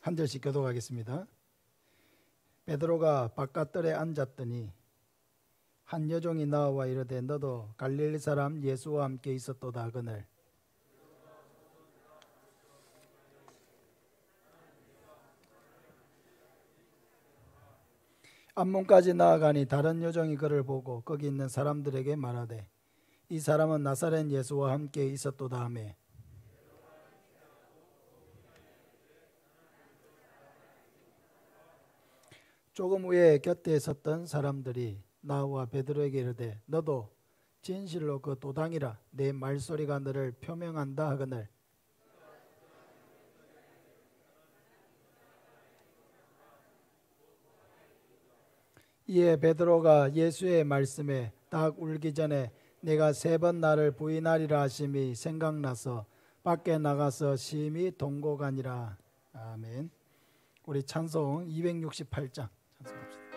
한 절씩 교독하겠습니다. 베드로가 바깥들에 앉았더니 한 여종이 나와 이르되 너도 갈릴리 사람 예수와 함께 있었도다 하거늘 앞문까지 나아가니 다른 여종이 그를 보고 거기 있는 사람들에게 말하되 이 사람은 나사렛 예수와 함께 있었도다 하매 조금 후에 곁에 섰던 사람들이 나와 베드로에게 이르되 너도 진실로 그 도당이라 내 말소리가 너를 표명한다 하거늘 이에 베드로가 예수의 말씀에 닭 울기 전에 내가 3번 나를 부인하리라 하심이 생각나서 밖에 나가서 심히 동고가니라. 아멘. 우리 찬송 268장 찬송합시다.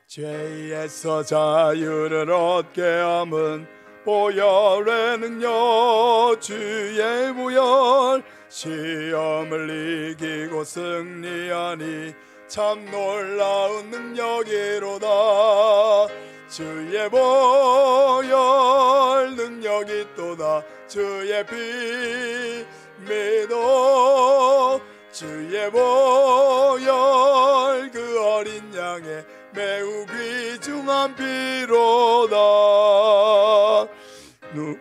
죄에서 자유를 얻게 함은 보혈의 능력 주의 보혈 시험을 이기고 승리하니 참 놀라운 능력이로다. 주의 보혈 능력이 있도다. 주의 피 믿어 주의 보혈 그 어린 양의 매우 귀중한 피로다.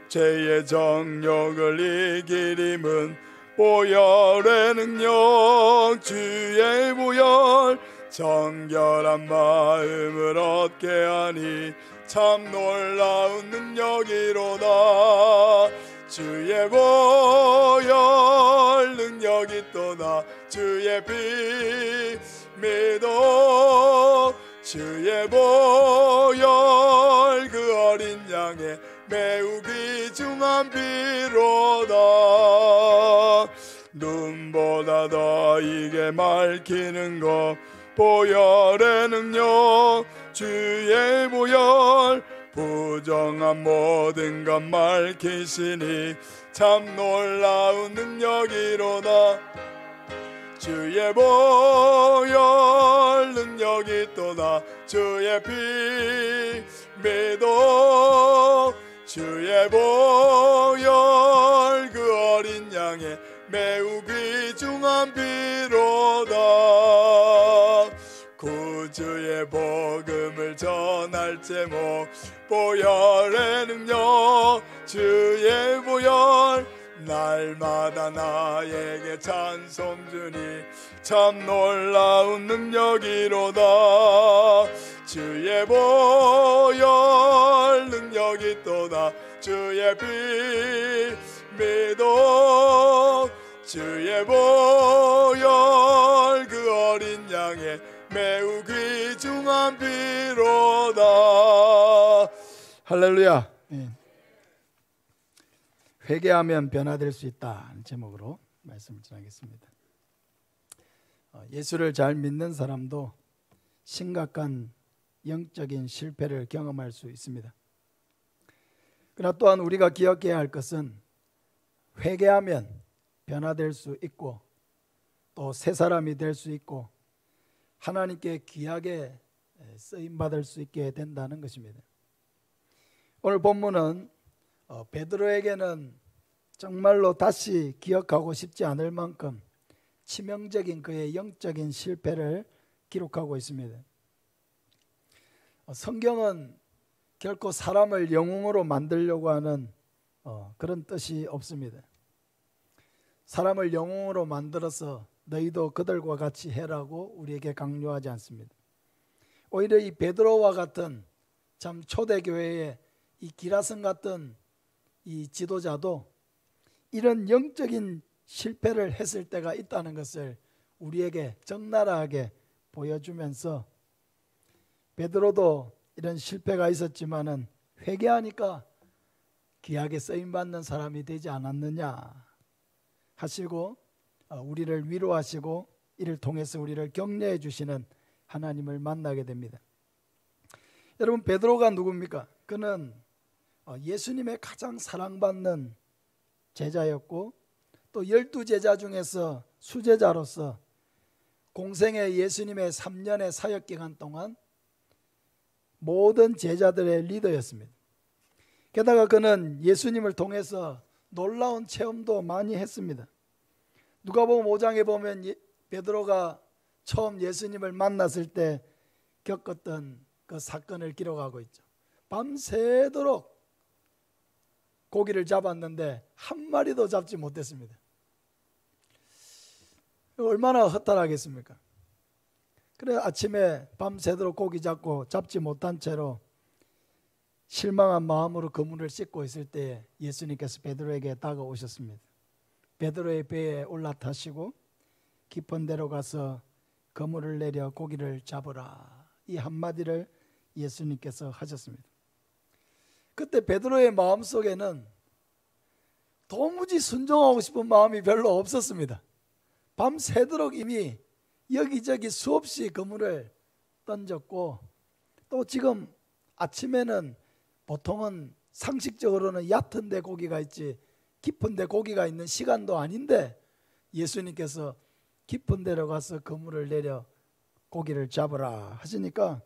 죄의 정욕을 이기림은 보혈의 능력 주의 보혈 정결한 마음을 얻게 하니 참 놀라운 능력이로다. 주의 보혈 능력이 있도다. 주의 피 믿어 주의 보혈 그 어린 양의 매우 귀중한 피로다. 눈보다 더 이게 밝히는 것 보혈의 능력 주의 보혈 부정한 모든 것 밝히시니 참 놀라운 능력이로다. 주의 보혈 능력이 있도다. 주의 피 믿어 주의 보혈 그 어린 양의 매우 귀중한 피로다. 구주의 복음을 전할 제목 보혈의 능력 주의 보혈 날마다 나에게 찬송 주니 참 놀라운 능력이로다. 주의 보혈 능력이 있도다. 주의 피 믿어 주의 보혈 그 어린 양의 매우 귀중한 피로다. 할렐루야. 회개하면 변화될 수 있다 제목으로 말씀을 전하겠습니다. 예수를 잘 믿는 사람도 심각한 영적인 실패를 경험할 수 있습니다. 그러나 또한 우리가 기억해야 할 것은 회개하면 변화될 수 있고 또 새 사람이 될 수 있고 하나님께 귀하게 쓰임받을 수 있게 된다는 것입니다. 오늘 본문은 베드로에게는 정말로 다시 기억하고 싶지 않을 만큼 치명적인 그의 영적인 실패를 기록하고 있습니다. 성경은 결코 사람을 영웅으로 만들려고 하는 그런 뜻이 없습니다. 사람을 영웅으로 만들어서 너희도 그들과 같이 해라고 우리에게 강요하지 않습니다. 오히려 이 베드로와 같은 참 초대교회의 이 기라성 같은 이 지도자도 이런 영적인 실패를 했을 때가 있다는 것을 우리에게 적나라하게 보여주면서 베드로도 이런 실패가 있었지만은 회개하니까 귀하게 쓰임받는 사람이 되지 않았느냐 하시고 우리를 위로하시고 이를 통해서 우리를 격려해 주시는 하나님을 만나게 됩니다. 여러분 베드로가 누굽니까? 그는 예수님의 가장 사랑받는 제자였고 또 12제자 중에서 수제자로서 공생의 예수님의 3년의 사역기간 동안 모든 제자들의 리더였습니다. 게다가 그는 예수님을 통해서 놀라운 체험도 많이 했습니다. 누가복음 5장에 보면 베드로가 처음 예수님을 만났을 때 겪었던 그 사건을 기록하고 있죠. 밤새도록 고기를 잡았는데 한 마리도 잡지 못했습니다. 얼마나 허탈하겠습니까? 그래 아침에 밤새도록 고기 잡고 잡지 못한 채로 실망한 마음으로 그물을 씻고 있을 때 예수님께서 베드로에게 다가오셨습니다. 베드로의 배에 올라타시고 깊은 데로 가서 그물을 내려 고기를 잡으라. 이 한마디를 예수님께서 하셨습니다. 그때 베드로의 마음속에는 도무지 순종하고 싶은 마음이 별로 없었습니다. 밤새도록 이미 여기저기 수없이 그물을 던졌고 또 지금 아침에는 보통은 상식적으로는 얕은 데 고기가 있지 깊은 데 고기가 있는 시간도 아닌데 예수님께서 깊은 데로 가서 그물을 내려 고기를 잡으라 하시니까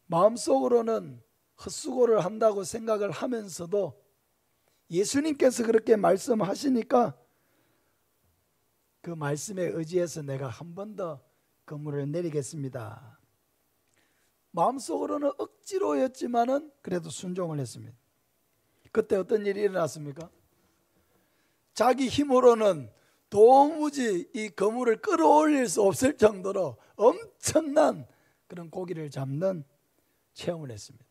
마음속으로는 헛수고를 한다고 생각을 하면서도 예수님께서 그렇게 말씀하시니까 그 말씀에 의지해서 내가 한 번 더 그물을 내리겠습니다. 마음속으로는 억지로였지만은 그래도 순종을 했습니다. 그때 어떤 일이 일어났습니까? 자기 힘으로는 도무지 이 그물을 끌어올릴 수 없을 정도로 엄청난 그런 고기를 잡는 체험을 했습니다.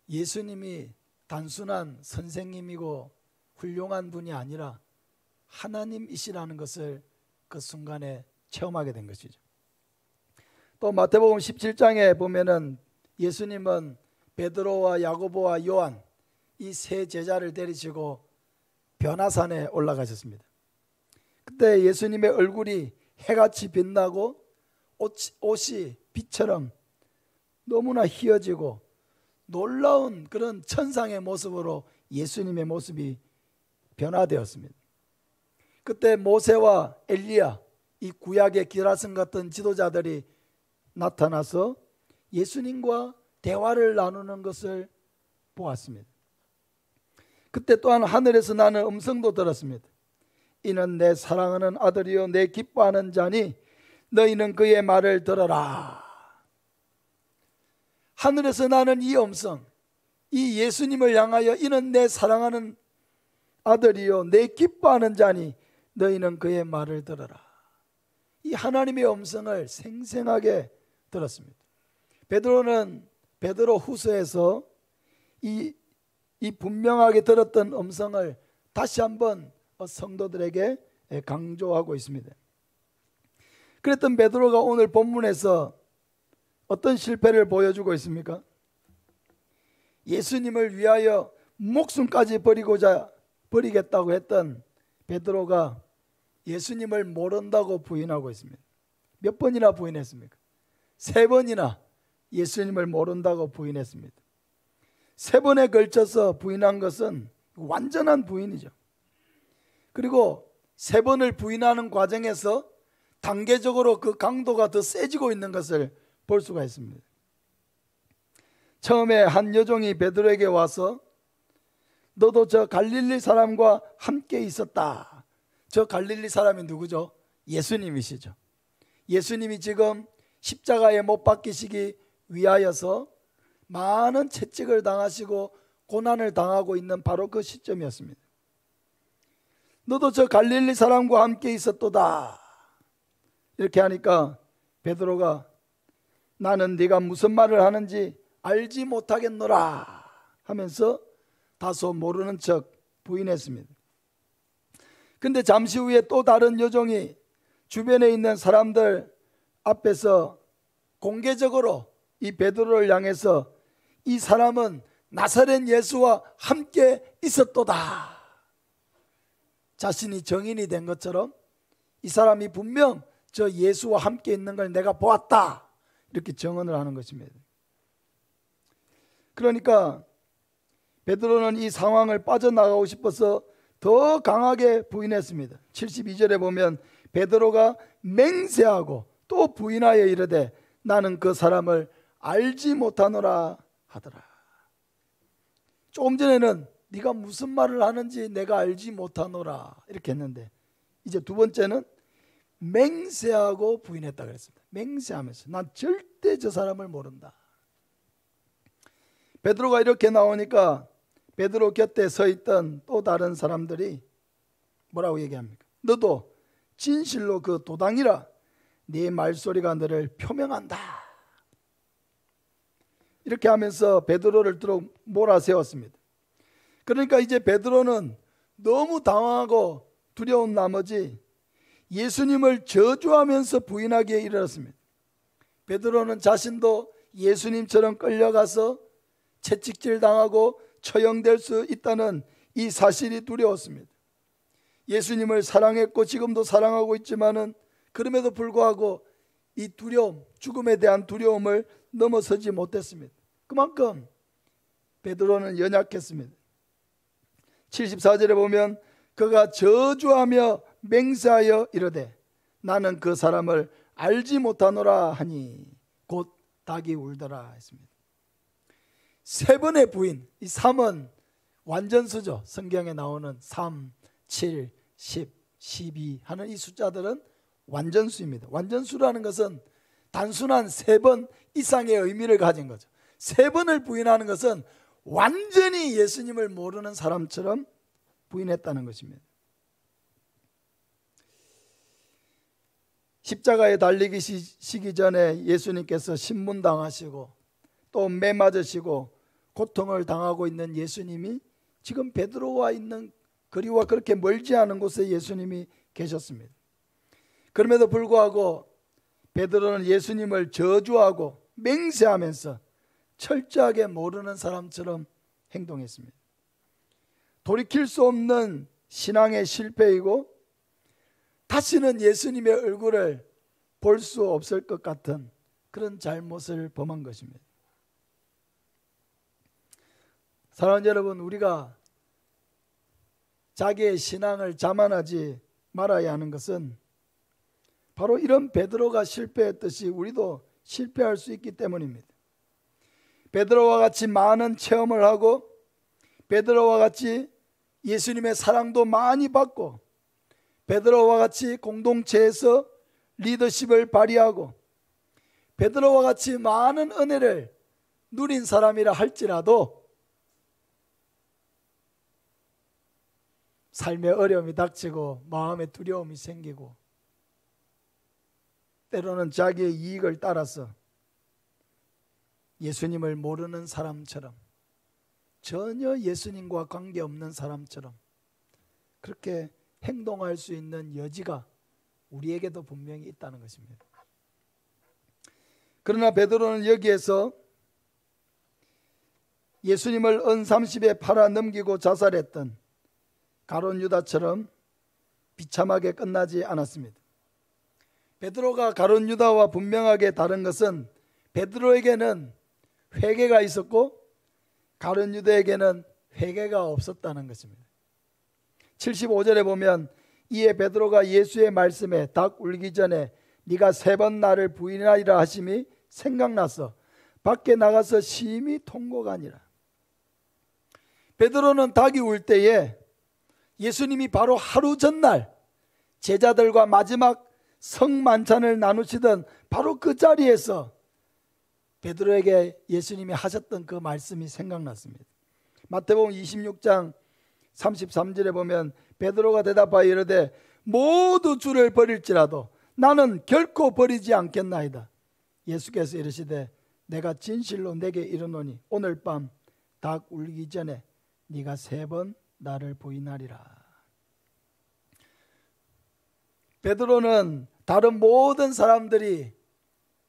예수님이 단순한 선생님이고 훌륭한 분이 아니라 하나님이시라는 것을 그 순간에 체험하게 된 것이죠. 또 마태복음 17장에 보면은 예수님은 베드로와 야고보와 요한 이 세 제자를 데리시고 변화산에 올라가셨습니다. 그때 예수님의 얼굴이 해같이 빛나고 옷이 빛처럼 너무나 희어지고 놀라운 그런 천상의 모습으로 예수님의 모습이 변화되었습니다. 그때 모세와 엘리야 이 구약의 기라성 같은 지도자들이 나타나서 예수님과 대화를 나누는 것을 보았습니다. 그때 또한 하늘에서 나는 음성도 들었습니다. 이는 내 사랑하는 아들이요 내 기뻐하는 자니 너희는 그의 말을 들어라. 하늘에서 나는 이 음성, 이 예수님을 향하여 이는 내 사랑하는 아들이요 내 기뻐하는 자니 너희는 그의 말을 들어라. 이 하나님의 음성을 생생하게 들었습니다. 베드로는 베드로 후서에서 이 분명하게 들었던 음성을 다시 한번 성도들에게 강조하고 있습니다. 그랬던 베드로가 오늘 본문에서 어떤 실패를 보여주고 있습니까? 예수님을 위하여 목숨까지 버리겠다고 했던 베드로가 예수님을 모른다고 부인하고 있습니다. 몇 번이나 부인했습니까? 3번이나 예수님을 모른다고 부인했습니다. 3번에 걸쳐서 부인한 것은 완전한 부인이죠. 그리고 3번을 부인하는 과정에서 단계적으로 그 강도가 더 세지고 있는 것을 볼 수가 있습니다. 처음에 한 여종이 베드로에게 와서 너도 저 갈릴리 사람과 함께 있었다. 저 갈릴리 사람이 누구죠? 예수님이시죠. 예수님이 지금 십자가에 못 박히시기 위하여서 많은 채찍을 당하시고 고난을 당하고 있는 바로 그 시점이었습니다. 너도 저 갈릴리 사람과 함께 있었도다. 이렇게 하니까 베드로가 나는 네가 무슨 말을 하는지 알지 못하겠노라 하면서 다소 모르는 척 부인했습니다. 근데 잠시 후에 또 다른 여종이 주변에 있는 사람들 앞에서 공개적으로 이 베드로를 향해서 이 사람은 나사렛 예수와 함께 있었도다. 자신이 정인이 된 것처럼 이 사람이 분명 저 예수와 함께 있는 걸 내가 보았다. 이렇게 정언을 하는 것입니다. 그러니까 베드로는 이 상황을 빠져나가고 싶어서 더 강하게 부인했습니다. 72절에 보면 베드로가 맹세하고 또 부인하여 이르되 나는 그 사람을 알지 못하노라 하더라. 조금 전에는 네가 무슨 말을 하는지 내가 알지 못하노라 이렇게 했는데 이제 두 번째는 맹세하고 부인했다 그랬습니다. 맹세하면서 난 절대 저 사람을 모른다. 베드로가 이렇게 나오니까 베드로 곁에 서 있던 또 다른 사람들이 뭐라고 얘기합니까? 너도 진실로 그 도당이라 네 말소리가 너를 표명한다. 이렇게 하면서 베드로를 들어 몰아세웠습니다. 그러니까 이제 베드로는 너무 당황하고 두려운 나머지 예수님을 저주하면서 부인하기에 이르렀습니다. 베드로는 자신도 예수님처럼 끌려가서 채찍질 당하고 처형될 수 있다는 이 사실이 두려웠습니다. 예수님을 사랑했고 지금도 사랑하고 있지만은 그럼에도 불구하고 이 두려움, 죽음에 대한 두려움을 넘어서지 못했습니다. 그만큼 베드로는 연약했습니다. 74절에 보면 그가 저주하며 맹세하여 이르되 나는 그 사람을 알지 못하노라 하니 곧 닭이 울더라 했습니다. 세 번의 부인, 이 3은 완전수죠. 성경에 나오는 3, 7, 10, 12 하는 이 숫자들은 완전수입니다. 완전수라는 것은 단순한 3번 이상의 의미를 가진 거죠. 3번을 부인하는 것은 완전히 예수님을 모르는 사람처럼 부인했다는 것입니다. 십자가에 달리시기 전에 예수님께서 신문당하시고 또 매 맞으시고 고통을 당하고 있는 예수님이 지금 베드로와 있는 거리와 그렇게 멀지 않은 곳에 예수님이 계셨습니다. 그럼에도 불구하고 베드로는 예수님을 저주하고 맹세하면서 철저하게 모르는 사람처럼 행동했습니다. 돌이킬 수 없는 신앙의 실패이고 다시는 예수님의 얼굴을 볼 수 없을 것 같은 그런 잘못을 범한 것입니다. 사랑하는 여러분, 우리가 자기의 신앙을 자만하지 말아야 하는 것은 바로 이런 베드로가 실패했듯이 우리도 실패할 수 있기 때문입니다. 베드로와 같이 많은 체험을 하고 베드로와 같이 예수님의 사랑도 많이 받고 베드로와 같이 공동체에서 리더십을 발휘하고 베드로와 같이 많은 은혜를 누린 사람이라 할지라도 삶에 어려움이 닥치고 마음에 두려움이 생기고 때로는 자기의 이익을 따라서 예수님을 모르는 사람처럼 전혀 예수님과 관계없는 사람처럼 그렇게 행동할 수 있는 여지가 우리에게도 분명히 있다는 것입니다. 그러나 베드로는 여기에서 예수님을 은30에 팔아 넘기고 자살했던 가룟 유다처럼 비참하게 끝나지 않았습니다. 베드로가 가룟 유다와 분명하게 다른 것은 베드로에게는 회개가 있었고 가룟 유다에게는 회개가 없었다는 것입니다. 75절에 보면 이에 베드로가 예수의 말씀에 닭 울기 전에 네가 3번 나를 부인하리라 하심이 생각나서 밖에 나가서 심히 통곡하니라. 베드로는 닭이 울 때에 예수님이 바로 하루 전날 제자들과 마지막 성만찬을 나누시던 바로 그 자리에서 베드로에게 예수님이 하셨던 그 말씀이 생각났습니다. 마태복음 26장 33절에 보면 베드로가 대답하여 이르되 모두 주를 버릴지라도 나는 결코 버리지 않겠나이다. 예수께서 이르시되 내가 진실로 내게 이르노니 오늘 밤 닭 울기 전에 네가 3번 나를 부인하리라. 베드로는 다른 모든 사람들이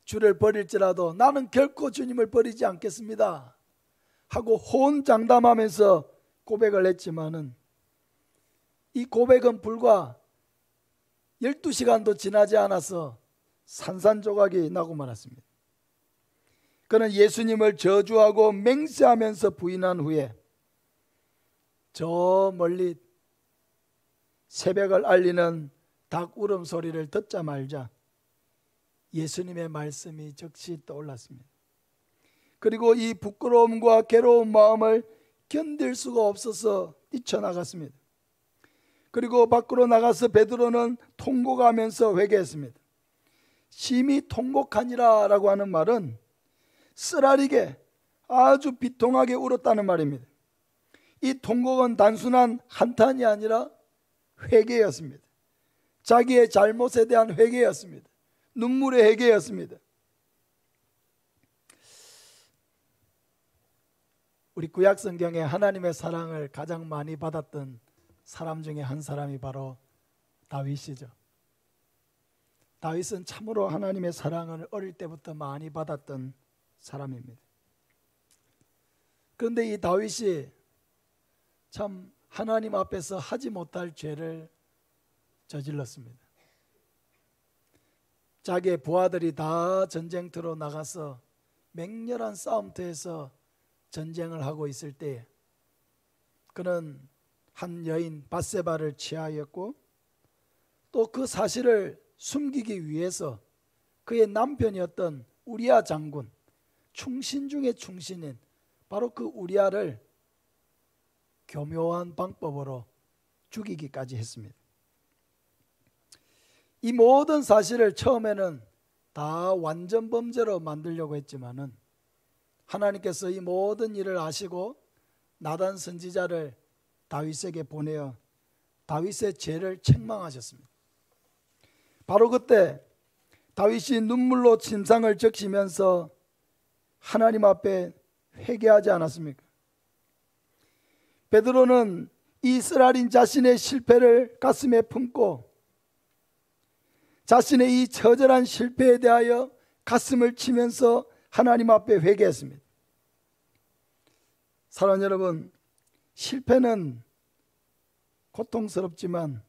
주를 버릴지라도 나는 결코 주님을 버리지 않겠습니다 하고 호언장담하면서 고백을 했지만은 이 고백은 불과 12시간도 지나지 않아서 산산조각이 나고 말았습니다. 그는 예수님을 저주하고 맹세하면서 부인한 후에 저 멀리 새벽을 알리는 닭 울음소리를 듣자마자 예수님의 말씀이 즉시 떠올랐습니다. 그리고 이 부끄러움과 괴로운 마음을 견딜 수가 없어서 뛰쳐나갔습니다. 그리고 밖으로 나가서 베드로는 통곡하면서 회개했습니다. 심히 통곡하니라 라고 하는 말은 쓰라리게 아주 비통하게 울었다는 말입니다. 이 통곡은 단순한 한탄이 아니라 회개였습니다. 자기의 잘못에 대한 회개였습니다. 눈물의 회개였습니다. 우리 구약 성경에 하나님의 사랑을 가장 많이 받았던 사람 중에 한 사람이 바로 다윗이죠. 다윗은 참으로 하나님의 사랑을 어릴 때부터 많이 받았던 사람입니다. 그런데 이 다윗이 참 하나님 앞에서 하지 못할 죄를 저질렀습니다. 자기의 부하들이 다 전쟁터로 나가서 맹렬한 싸움터에서 전쟁을 하고 있을 때 그는 한 여인 밧세바를 취하였고 또 그 사실을 숨기기 위해서 그의 남편이었던 우리아 장군, 충신 중의 충신인 바로 그 우리아를 교묘한 방법으로 죽이기까지 했습니다. 이 모든 사실을 처음에는 다 완전 범죄로 만들려고 했지만은 하나님께서 이 모든 일을 아시고 나단 선지자를 다윗에게 보내어 다윗의 죄를 책망하셨습니다. 바로 그때 다윗이 눈물로 침상을 적시면서 하나님 앞에 회개하지 않았습니까? 베드로는 이 쓰라린 자신의 실패를 가슴에 품고 자신의 이 처절한 실패에 대하여 가슴을 치면서 하나님 앞에 회개했습니다. 사랑하는 여러분, 실패는 고통스럽지만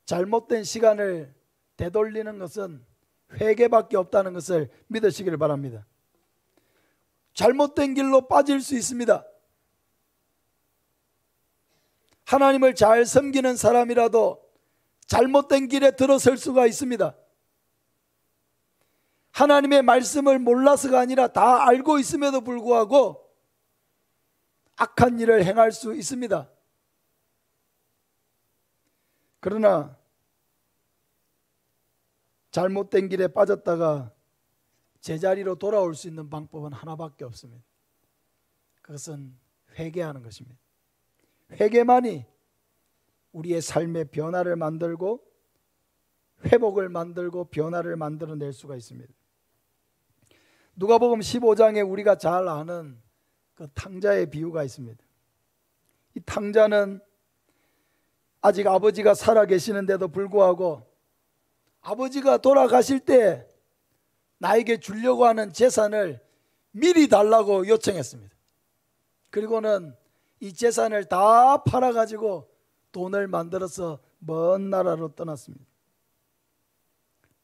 잘못된 시간을 되돌리는 것은 회개밖에 없다는 것을 믿으시기를 바랍니다. 잘못된 길로 빠질 수 있습니다. 하나님을 잘 섬기는 사람이라도 잘못된 길에 들어설 수가 있습니다. 하나님의 말씀을 몰라서가 아니라 다 알고 있음에도 불구하고 악한 일을 행할 수 있습니다. 그러나 잘못된 길에 빠졌다가 제자리로 돌아올 수 있는 방법은 하나밖에 없습니다. 그것은 회개하는 것입니다. 회개만이 우리의 삶의 변화를 만들고 회복을 만들고 변화를 만들어낼 수가 있습니다. 누가복음 15장에 우리가 잘 아는 그 탕자의 비유가 있습니다. 이 탕자는 아직 아버지가 살아 계시는데도 불구하고 아버지가 돌아가실 때 나에게 주려고 하는 재산을 미리 달라고 요청했습니다. 그리고는 이 재산을 다 팔아가지고 돈을 만들어서 먼 나라로 떠났습니다.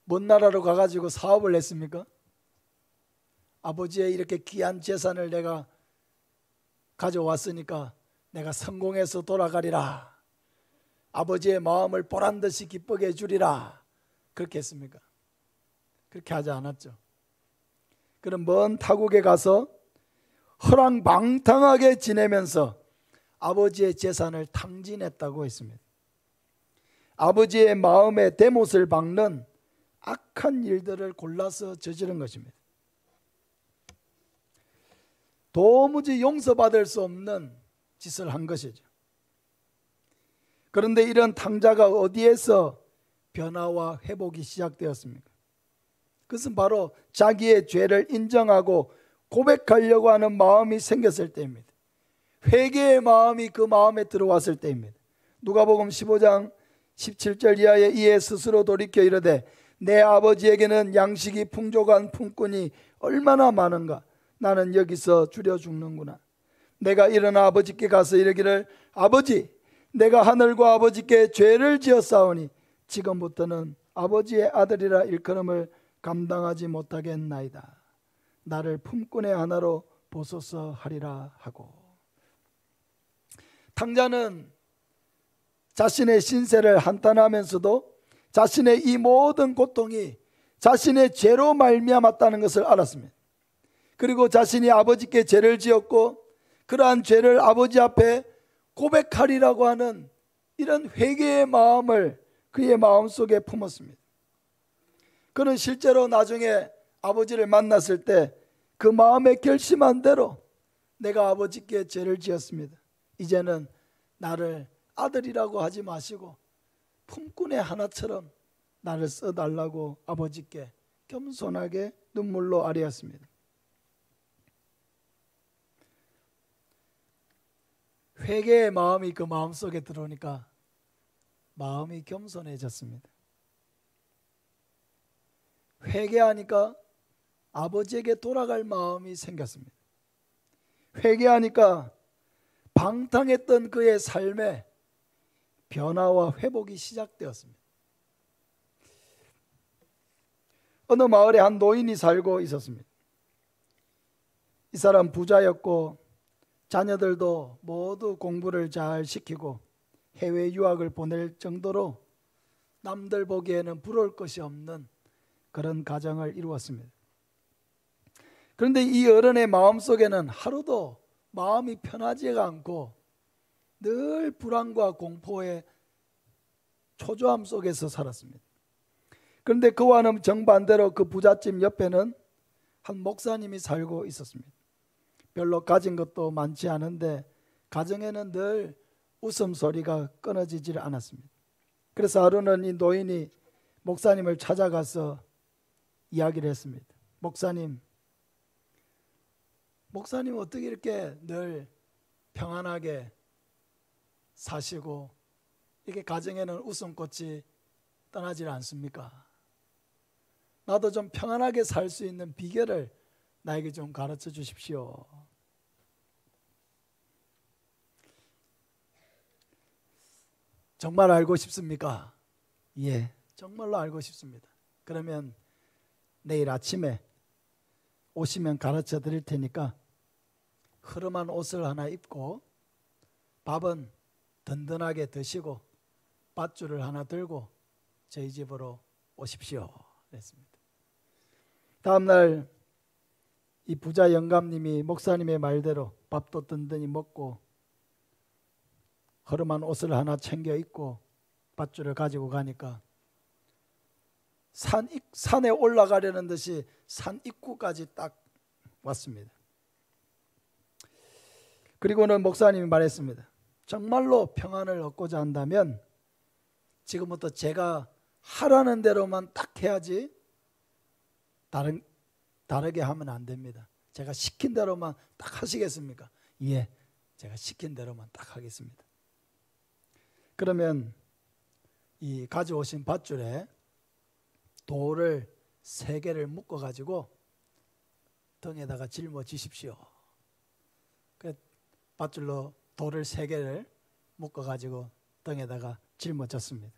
먼 나라로 가가지고 사업을 했습니까? 아버지의 이렇게 귀한 재산을 내가 가져왔으니까 내가 성공해서 돌아가리라. 아버지의 마음을 보란듯이 기쁘게 해주리라. 그렇게 했습니까? 그렇게 하지 않았죠. 그는 먼 타국에 가서 허랑방탕하게 지내면서 아버지의 재산을 탕진했다고 했습니다. 아버지의 마음에 대못을 박는 악한 일들을 골라서 저지른 것입니다. 도무지 용서받을 수 없는 짓을 한 것이죠. 그런데 이런 탕자가 어디에서 변화와 회복이 시작되었습니까? 그것은 바로 자기의 죄를 인정하고 고백하려고 하는 마음이 생겼을 때입니다. 회개의 마음이 그 마음에 들어왔을 때입니다. 누가복음 15장 17절 이하에 이에 스스로 돌이켜 이르되 내 아버지에게는 양식이 풍족한 품꾼이 얼마나 많은가. 나는 여기서 줄여 죽는구나. 내가 일어나 아버지께 가서 이르기를 아버지 내가 하늘과 아버지께 죄를 지었사오니 지금부터는 아버지의 아들이라 일컬음을 감당하지 못하겠나이다. 나를 품꾼의 하나로 보소서 하리라 하고. 탕자는 자신의 신세를 한탄하면서도 자신의 이 모든 고통이 자신의 죄로 말미암았다는 것을 알았습니다. 그리고 자신이 아버지께 죄를 지었고 그러한 죄를 아버지 앞에 고백하리라고 하는 이런 회개의 마음을 그의 마음속에 품었습니다. 그는 실제로 나중에 아버지를 만났을 때 그 마음에 결심한 대로 내가 아버지께 죄를 지었습니다. 이제는 나를 아들이라고 하지 마시고 품꾼의 하나처럼 나를 써달라고 아버지께 겸손하게 눈물로 아뢰었습니다. 회개의 마음이 그 마음속에 들어오니까 마음이 겸손해졌습니다. 회개하니까 아버지에게 돌아갈 마음이 생겼습니다. 회개하니까 방탕했던 그의 삶에 변화와 회복이 시작되었습니다. 어느 마을에 한 노인이 살고 있었습니다. 이 사람 부자였고 자녀들도 모두 공부를 잘 시키고 해외 유학을 보낼 정도로 남들 보기에는 부러울 것이 없는 그런 가정을 이루었습니다. 그런데 이 어른의 마음속에는 하루도 마음이 편하지가 않고 늘 불안과 공포의 초조함 속에서 살았습니다. 그런데 그와는 정반대로 그 부잣집 옆에는 한 목사님이 살고 있었습니다. 별로 가진 것도 많지 않은데 가정에는 늘 웃음소리가 끊어지질 않았습니다. 그래서 하루는 이 노인이 목사님을 찾아가서 이야기를 했습니다. 목사님 어떻게 이렇게 늘 평안하게 사시고 이렇게 가정에는 웃음꽃이 떠나질 않습니까? 나도 좀 평안하게 살 수 있는 비결을 나에게 좀 가르쳐 주십시오. 정말 알고 싶습니까? 예, 정말로 알고 싶습니다. 그러면 내일 아침에 오시면 가르쳐 드릴 테니까 흐름한 옷을 하나 입고 밥은 든든하게 드시고 밧줄을 하나 들고 저희 집으로 오십시오. 그랬습니다. 다음날 이 부자 영감님이 목사님의 말대로 밥도 든든히 먹고 허름한 옷을 하나 챙겨 입고 밧줄을 가지고 가니까 산에 올라가려는 듯이 산 입구까지 딱 왔습니다. 그리고는 목사님이 말했습니다. 정말로 평안을 얻고자 한다면 지금부터 제가 하라는 대로만 딱 해야지 다르게 하면 안 됩니다. 제가 시킨 대로만 딱 하시겠습니까? 예, 제가 시킨 대로만 딱 하겠습니다. 그러면 이 가져오신 밧줄에 돌을 3개를 묶어 가지고 등에다가 짊어지십시오. 밧줄로 돌을 3개를 묶어 가지고 등에다가 짊어졌습니다.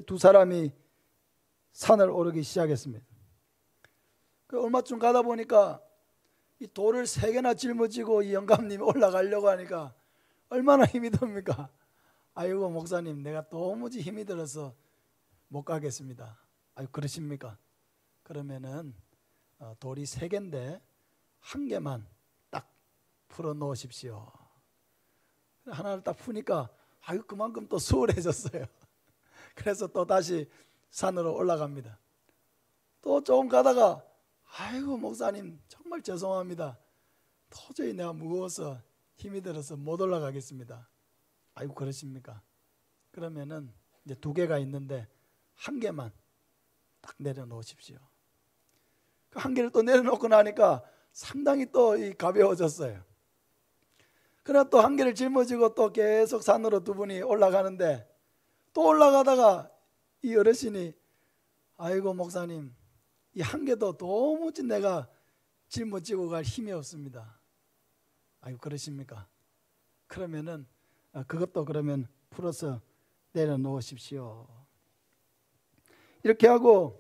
두 사람이 산을 오르기 시작했습니다. 얼마쯤 가다 보니까 이 돌을 3개나 짊어지고 이 영감님이 올라가려고 하니까 얼마나 힘이 듭니까? 아이고 목사님, 내가 도무지 힘이 들어서 못 가겠습니다. 아유, 그러십니까? 그러면은 돌이 3개인데 1개만 딱 풀어 놓으십시오. 하나를 딱 푸니까 아유, 그만큼 또 수월해졌어요. 그래서 또 다시 산으로 올라갑니다. 또 조금 가다가 아이고 목사님, 정말 죄송합니다. 도저히 내가 무거워서 힘이 들어서 못 올라가겠습니다. 아이고, 그러십니까? 그러면은 이제 2개가 있는데 1개만 딱 내려놓으십시오. 그 1개를 또 내려놓고 나니까 상당히 또 가벼워졌어요. 그러나 또 1개를 짊어지고 또 계속 산으로 두 분이 올라가는데 또 올라가다가 이 어르신이 아이고 목사님, 이 1개도 도무지 내가 짊어지고 갈 힘이 없습니다. 아이고, 그러십니까? 그러면은 그것도 그러면 풀어서 내려놓으십시오. 이렇게 하고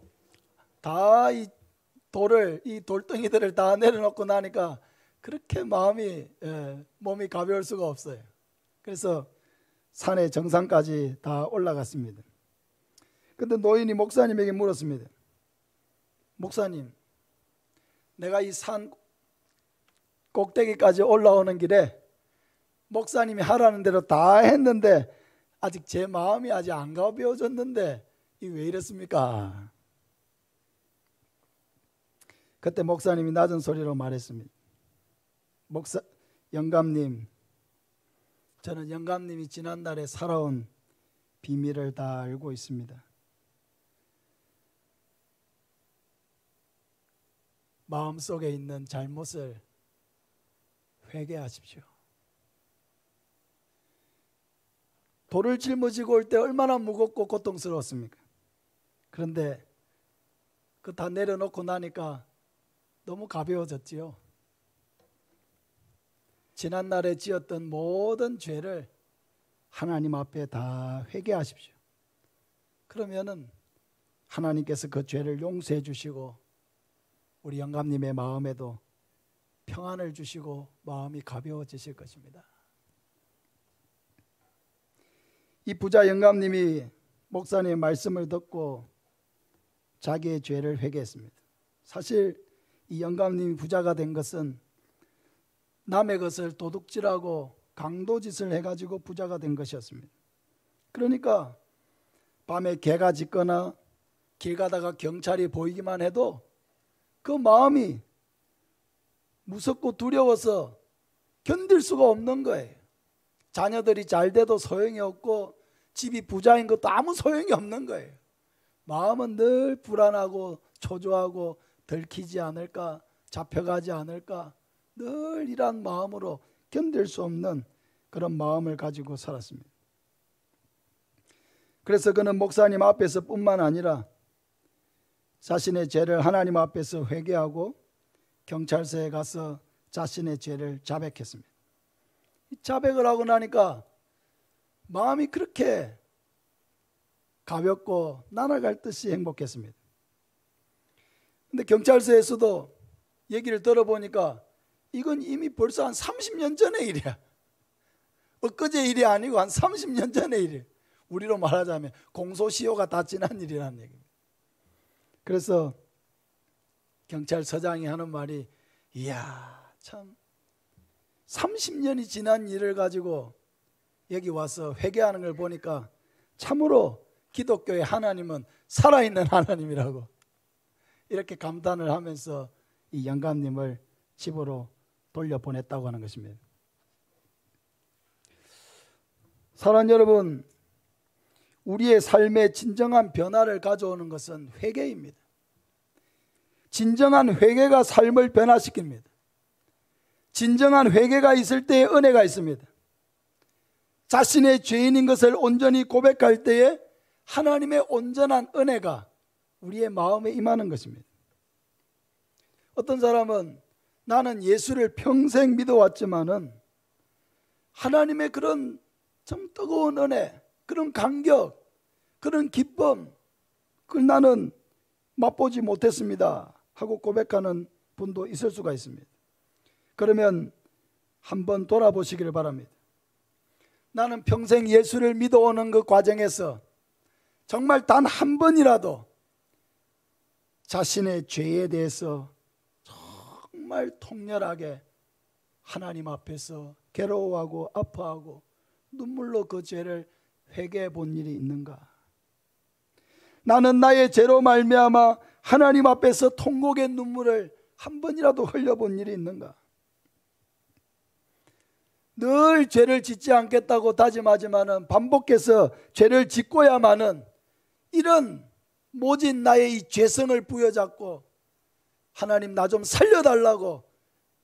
다 이 돌을, 이 돌덩이들을 다 내려놓고 나니까 그렇게 몸이 가벼울 수가 없어요. 그래서 산의 정상까지 다 올라갔습니다. 근데 노인이 목사님에게 물었습니다. 목사님, 내가 이 산 꼭대기까지 올라오는 길에 목사님이 하라는 대로 다 했는데 아직 제 마음이 아직 안 가벼워졌는데 이 왜 이랬습니까? 그때 목사님이 낮은 소리로 말했습니다. 영감님, 저는 영감님이 지난날에 살아온 비밀을 다 알고 있습니다. 마음속에 있는 잘못을 회개하십시오. 돌을 짊어지고 올 때 얼마나 무겁고 고통스러웠습니까? 그런데 그 다 내려놓고 나니까 너무 가벼워졌지요. 지난날에 지었던 모든 죄를 하나님 앞에 다 회개하십시오. 그러면은 하나님께서 그 죄를 용서해 주시고 우리 영감님의 마음에도 평안을 주시고 마음이 가벼워지실 것입니다. 이 부자 영감님이 목사님의 말씀을 듣고 자기의 죄를 회개했습니다. 사실 이 영감님이 부자가 된 것은 남의 것을 도둑질하고 강도짓을 해가지고 부자가 된 것이었습니다. 그러니까 밤에 개가 짖거나 길 가다가 경찰이 보이기만 해도 그 마음이 무섭고 두려워서 견딜 수가 없는 거예요. 자녀들이 잘 돼도 소용이 없고 집이 부자인 것도 아무 소용이 없는 거예요. 마음은 늘 불안하고 초조하고 들키지 않을까, 잡혀가지 않을까, 늘 이런 마음으로 견딜 수 없는 그런 마음을 가지고 살았습니다. 그래서 그는 목사님 앞에서 뿐만 아니라 자신의 죄를 하나님 앞에서 회개하고 경찰서에 가서 자신의 죄를 자백했습니다. 자백을 하고 나니까 마음이 그렇게 가볍고 날아갈 듯이 행복했습니다. 근데 경찰서에서도 얘기를 들어보니까 이건 이미 벌써 한 30년 전의 일이야. 엊그제 일이 아니고 한 30년 전의 일이에요. 우리로 말하자면 공소시효가 다 지난 일이라는 얘기입니다. 그래서 경찰서장이 하는 말이, 이야, 참 30년이 지난 일을 가지고 여기 와서 회개하는 걸 보니까 참으로 기독교의 하나님은 살아있는 하나님이라고 이렇게 감탄을 하면서 이 영감님을 집으로 돌려보냈다고 하는 것입니다. 사랑하는 여러분, 우리의 삶에 진정한 변화를 가져오는 것은 회개입니다. 진정한 회개가 삶을 변화시킵니다. 진정한 회개가 있을 때에 은혜가 있습니다. 자신의 죄인인 것을 온전히 고백할 때에 하나님의 온전한 은혜가 우리의 마음에 임하는 것입니다. 어떤 사람은 나는 예수를 평생 믿어왔지만은 하나님의 그런 참 뜨거운 은혜, 그런 감격, 그런 기쁨, 그걸 나는 맛보지 못했습니다 하고 고백하는 분도 있을 수가 있습니다. 그러면 한번 돌아보시기를 바랍니다. 나는 평생 예수를 믿어오는 그 과정에서 정말 단 한 번이라도 자신의 죄에 대해서 정말 통렬하게 하나님 앞에서 괴로워하고 아파하고 눈물로 그 죄를 회개해 본 일이 있는가? 나는 나의 죄로 말미암아 하나님 앞에서 통곡의 눈물을 한 번이라도 흘려본 일이 있는가? 늘 죄를 짓지 않겠다고 다짐하지만은 반복해서 죄를 짓고야만은 이런 모진 나의 이 죄성을 부여잡고 하나님 나 좀 살려달라고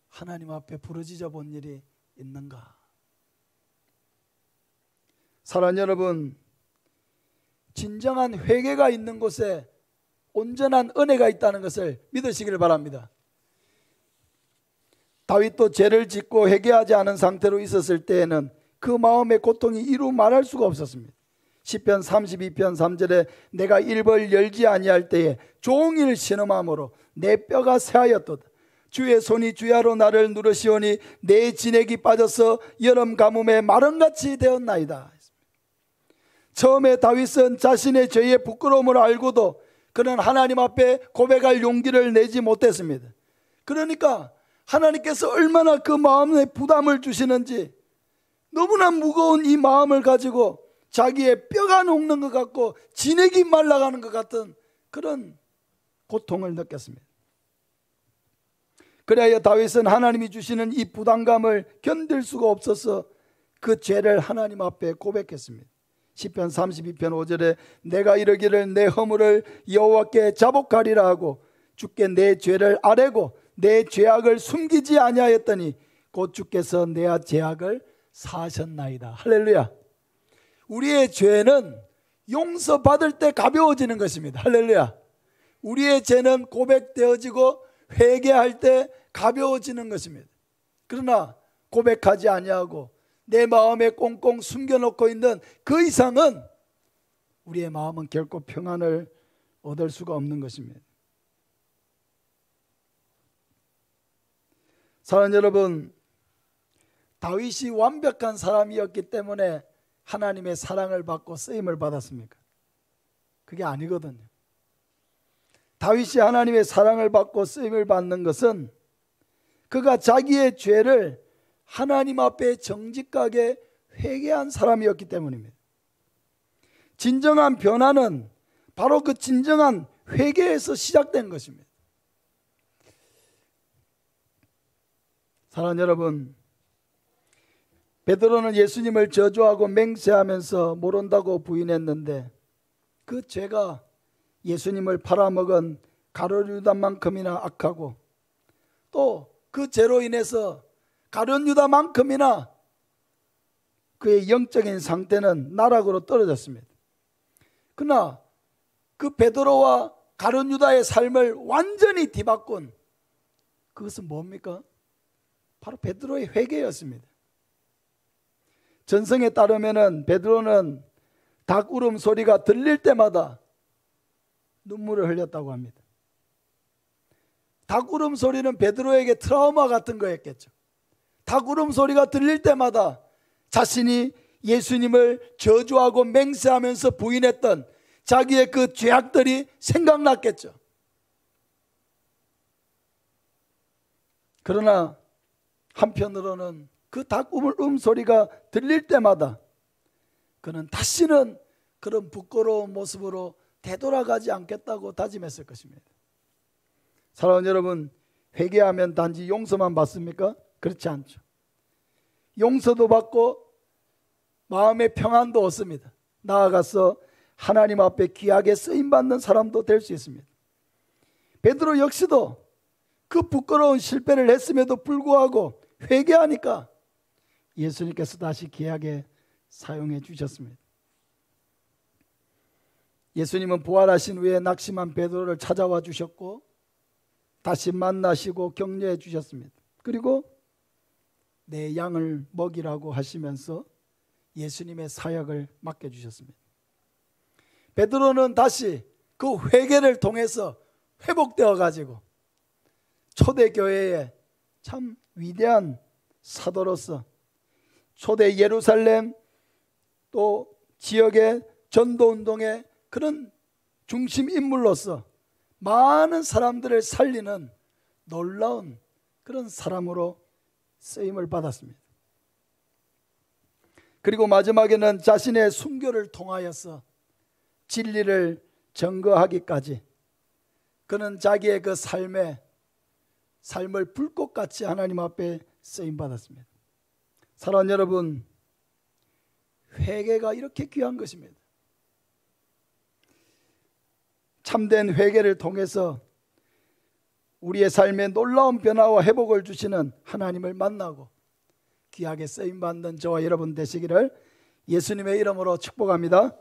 하나님 앞에 부르짖어 본 일이 있는가? 사랑하는 여러분, 진정한 회개가 있는 곳에 온전한 은혜가 있다는 것을 믿으시기를 바랍니다. 다윗도 죄를 짓고 회개하지 않은 상태로 있었을 때에는 그 마음의 고통이 이루 말할 수가 없었습니다. 시편 32편 3절에 내가 일벌 열지 아니할 때에 종일 신음함으로 내 뼈가 새하였도다. 주의 손이 주야로 나를 누르시오니 내 진액이 빠져서 여름 가뭄에 마른같이 되었나이다. 처음에 다윗은 자신의 죄의 부끄러움을 알고도 그는 하나님 앞에 고백할 용기를 내지 못했습니다. 그러니까 하나님께서 얼마나 그 마음에 부담을 주시는지, 너무나 무거운 이 마음을 가지고 자기의 뼈가 녹는 것 같고 진액이 말라가는 것 같은 그런 고통을 느꼈습니다. 그래야 다윗은 하나님이 주시는 이 부담감을 견딜 수가 없어서 그 죄를 하나님 앞에 고백했습니다. 시편 32편 5절에 내가 이르기를 내 허물을 여호와께 자복하리라 하고 주께 내 죄를 아뢰고 내 죄악을 숨기지 아니하였더니 곧 주께서 내 죄악을 사하셨나이다. 할렐루야. 우리의 죄는 용서받을 때 가벼워지는 것입니다. 할렐루야. 우리의 죄는 고백되어지고 회개할 때 가벼워지는 것입니다. 그러나 고백하지 아니하고 내 마음에 꽁꽁 숨겨놓고 있는 그 이상은 우리의 마음은 결코 평안을 얻을 수가 없는 것입니다. 사랑하는 여러분, 다윗이 완벽한 사람이었기 때문에 하나님의 사랑을 받고 쓰임을 받았습니까? 그게 아니거든요. 다윗이 하나님의 사랑을 받고 쓰임을 받는 것은 그가 자기의 죄를 하나님 앞에 정직하게 회개한 사람이었기 때문입니다. 진정한 변화는 바로 그 진정한 회개에서 시작된 것입니다. 사랑하는 여러분, 베드로는 예수님을 저주하고 맹세하면서 모른다고 부인했는데 그 죄가 예수님을 팔아먹은 가룟유다만큼이나 악하고 또 그 죄로 인해서 가룟유다만큼이나 그의 영적인 상태는 나락으로 떨어졌습니다. 그러나 그 베드로와 가룟유다의 삶을 완전히 뒤바꾼 그것은 뭡니까? 바로 베드로의 회개였습니다. 전성에 따르면 베드로는 닭 울음소리가 들릴 때마다 눈물을 흘렸다고 합니다. 닭 울음소리는 베드로에게 트라우마 같은 거였겠죠. 닭 울음소리가 들릴 때마다 자신이 예수님을 저주하고 맹세하면서 부인했던 자기의 그 죄악들이 생각났겠죠. 그러나 한편으로는 그 닭 울음소리가 들릴 때마다 그는 다시는 그런 부끄러운 모습으로 되돌아가지 않겠다고 다짐했을 것입니다. 사랑하는 여러분, 회개하면 단지 용서만 받습니까? 그렇지 않죠. 용서도 받고 마음의 평안도 얻습니다. 나아가서 하나님 앞에 귀하게 쓰임받는 사람도 될 수 있습니다. 베드로 역시도 그 부끄러운 실패를 했음에도 불구하고 회개하니까 예수님께서 다시 귀하게 사용해 주셨습니다. 예수님은 부활하신 후에 낙심한 베드로를 찾아와 주셨고 다시 만나시고 격려해 주셨습니다. 그리고 내 양을 먹이라고 하시면서 예수님의 사역을 맡겨주셨습니다. 베드로는 다시 그 회개를 통해서 회복되어 가지고 초대교회의 참 위대한 사도로서 초대 예루살렘 또 지역의 전도운동의 그런 중심 인물로서 많은 사람들을 살리는 놀라운 그런 사람으로 쓰임을 받았습니다. 그리고 마지막에는 자신의 순교를 통하여서 진리를 증거하기까지 그는 자기의 그 삶을 불꽃같이 하나님 앞에 쓰임 받았습니다. 사랑하는 여러분, 회개가 이렇게 귀한 것입니다. 참된 회개를 통해서 우리의 삶에 놀라운 변화와 회복을 주시는 하나님을 만나고 귀하게 쓰임 받는 저와 여러분 되시기를 예수님의 이름으로 축복합니다.